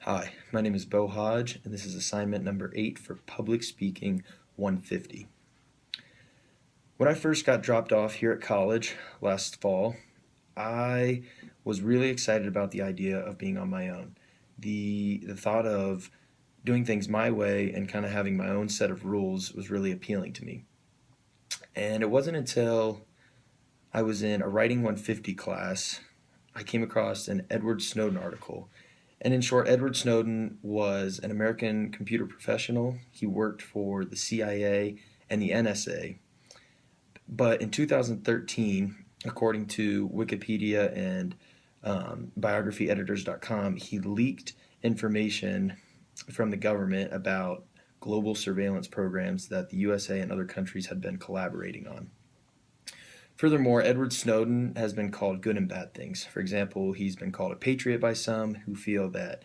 Hi, my name is Bo Hodge, and this is assignment number 8 for Public Speaking 150. When I first got dropped off here at college last fall, I was really excited about the idea of being on my own. The thought of doing things my way and kind of having my own set of rules was really appealing to me. And it wasn't until I was in a Writing 150 class I came across an Edward Snowden article. And in short, Edward Snowden was an American computer professional. He worked for the CIA and the NSA. But in 2013, according to Wikipedia and biographyeditors.com, he leaked information from the government about global surveillance programs that the USA and other countries had been collaborating on. Furthermore, Edward Snowden has been called good and bad things. For example, he's been called a patriot by some who feel that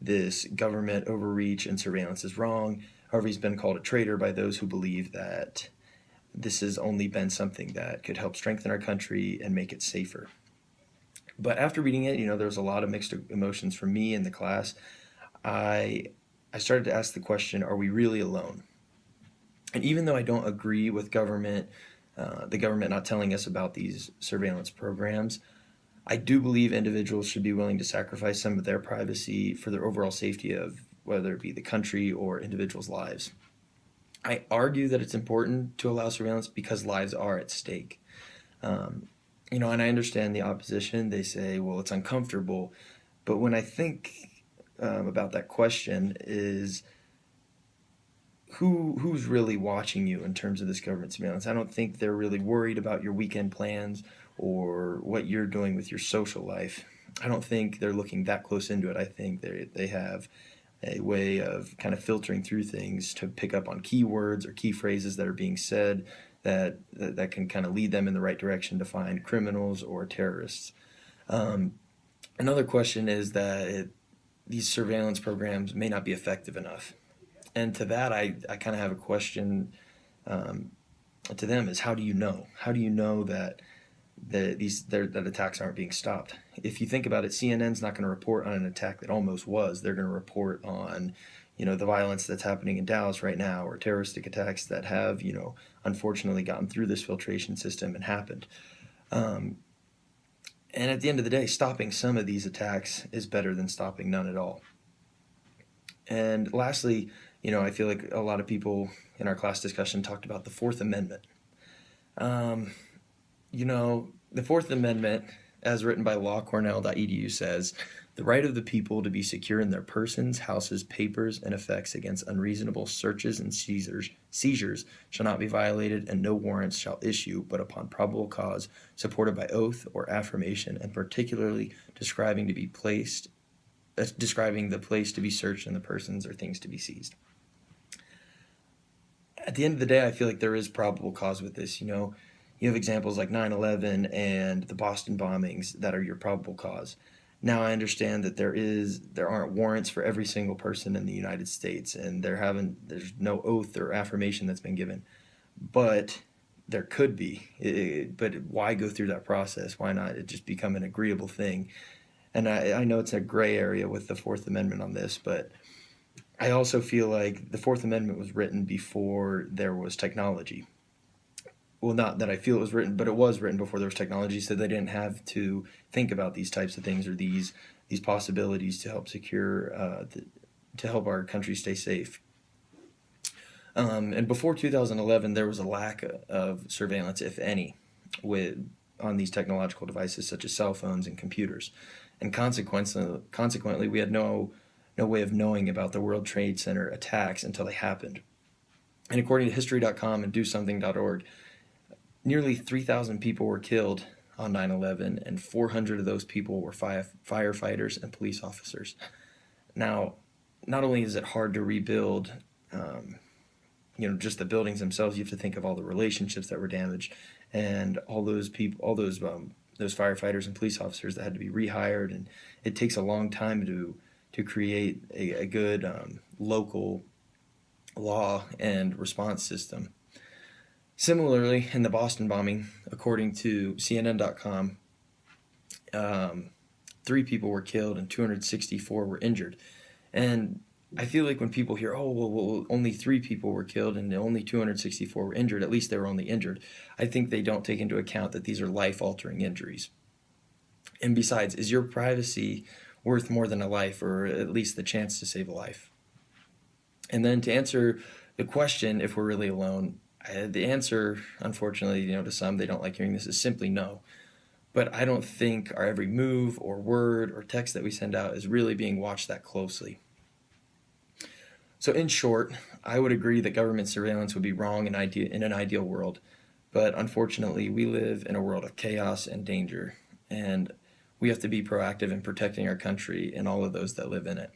this government overreach and surveillance is wrong. However, he's been called a traitor by those who believe that this has only been something that could help strengthen our country and make it safer. But after reading it, there was a lot of mixed emotions from me in the class. I started to ask the question, are we really alone? And even though I don't agree with the government not telling us about these surveillance programs, I do believe individuals should be willing to sacrifice some of their privacy for their overall safety of whether it be the country or individuals' lives. I argue that it's important to allow surveillance because lives are at stake. And I understand the opposition. They say, well, it's uncomfortable. But when I think about that question is, who's really watching you in terms of this government surveillance? I don't think they're really worried about your weekend plans or what you're doing with your social life. I don't think they're looking that close into it. I think they have a way of kind of filtering through things to pick up on keywords or key phrases that are being said that can kind of lead them in the right direction to find criminals or terrorists. Another question is that these surveillance programs may not be effective enough. And to that, I kind of have a question to them is, how do you know? How do you know that that attacks aren't being stopped? If you think about it, CNN's not going to report on an attack that almost was. They're going to report on, the violence that's happening in Dallas right now, or terroristic attacks that have, unfortunately gotten through this filtration system and happened. And at the end of the day, stopping some of these attacks is better than stopping none at all. And lastly, I feel like a lot of people in our class discussion talked about the Fourth Amendment. The Fourth Amendment, as written by lawcornell.edu, says, the right of the people to be secure in their persons, houses, papers, and effects against unreasonable searches and seizures shall not be violated, and no warrants shall issue but upon probable cause, supported by oath or affirmation, and particularly describing the place to be searched and the persons or things to be seized. At the end of the day, I feel like there is probable cause with this. You have examples like 9/11 and the Boston bombings that are your probable cause. Now I understand that there aren't warrants for every single person in the United States, and there's no oath or affirmation that's been given, but there could be. But why go through that process? Why not it just become an agreeable thing? And I know it's a gray area with the Fourth Amendment on this, but I also feel like the Fourth Amendment was written before there was technology. Well, not that I feel it was written, but it was written before there was technology, so they didn't have to think about these types of things or these possibilities to help to help our country stay safe. And before 2011, there was a lack of surveillance, if any, on these technological devices such as cell phones and computers, and consequently, we had no way of knowing about the World Trade Center attacks until they happened. And according to History.com and DoSomething.org, nearly 3,000 people were killed on 9/11, and 400 of those people were firefighters and police officers. Now, not only is it hard to rebuild, just the buildings themselves, you have to think of all the relationships that were damaged, and all those people, those firefighters and police officers that had to be rehired, and it takes a long time to create a good local law and response system. Similarly, in the Boston bombing, according to CNN.com, 3 people were killed and 264 were injured. And I feel like when people hear, oh, well, only 3 people were killed and only 264 were injured, at least they were only injured, I think they don't take into account that these are life altering injuries. And besides, is your privacy worth more than a life, or at least the chance to save a life? And then to answer the question, if we're really alone, the answer, unfortunately, to some, they don't like hearing this, is simply no. But I don't think our every move or word or text that we send out is really being watched that closely. So, in short, I would agree that government surveillance would be wrong in an ideal world. But unfortunately, we live in a world of chaos and danger. And we have to be proactive in protecting our country and all of those that live in it.